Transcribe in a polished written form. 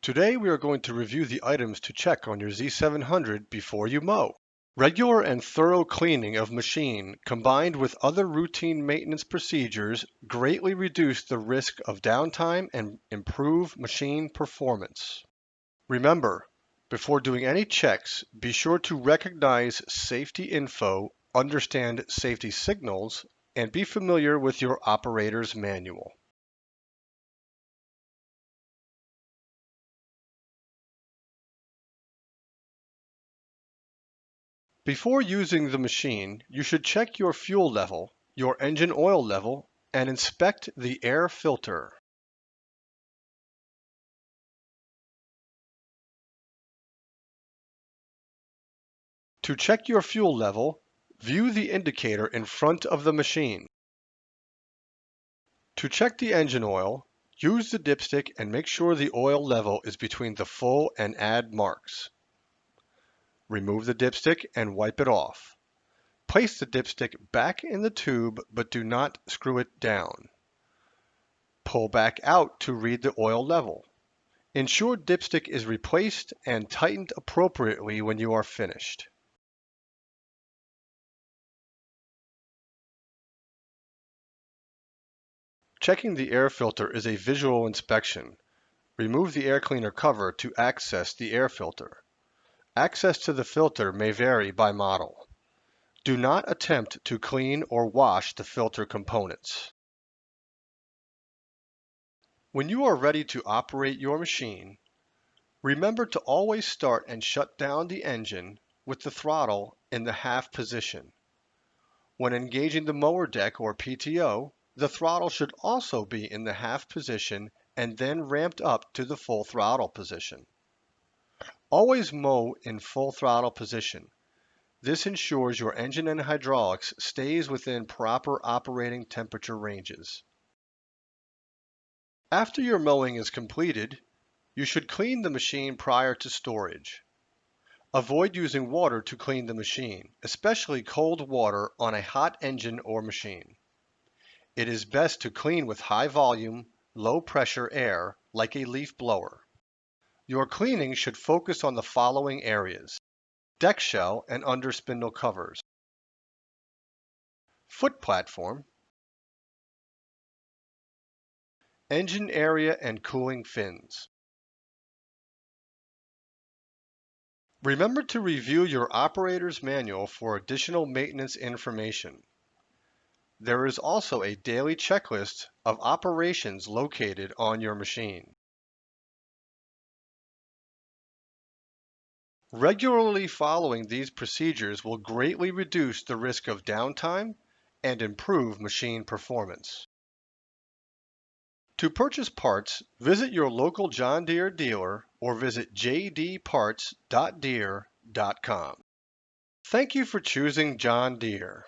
Today we are going to review the items to check on your Z700 before you mow. Regular and thorough cleaning of machine combined with other routine maintenance procedures greatly reduce the risk of downtime and improve machine performance. Remember, before doing any checks, be sure to recognize safety info, understand safety signals, and be familiar with your operator's manual. Before using the machine, you should check your fuel level, your engine oil level, and inspect the air filter. To check your fuel level, view the indicator in front of the machine. To check the engine oil, use the dipstick and make sure the oil level is between the full and add marks. Remove the dipstick and wipe it off. Place the dipstick back in the tube, but do not screw it down. Pull back out to read the oil level. Ensure dipstick is replaced and tightened appropriately when you are finished. Checking the air filter is a visual inspection. Remove the air cleaner cover to access the air filter. Access to the filter may vary by model. Do not attempt to clean or wash the filter components. When you are ready to operate your machine, remember to always start and shut down the engine with the throttle in the half position. When engaging the mower deck or PTO, the throttle should also be in the half position and then ramped up to the full throttle position. Always mow in full throttle position. This ensures your engine and hydraulics stays within proper operating temperature ranges. After your mowing is completed, you should clean the machine prior to storage. Avoid using water to clean the machine, especially cold water on a hot engine or machine. It is best to clean with high volume, low pressure air like a leaf blower. Your cleaning should focus on the following areas: deck shell and under spindle covers, foot platform, engine area and cooling fins. Remember to review your operator's manual for additional maintenance information. There is also a daily checklist of operations located on your machine. Regularly following these procedures will greatly reduce the risk of downtime and improve machine performance. To purchase parts, visit your local John Deere dealer or visit jdparts.deere.com. Thank you for choosing John Deere.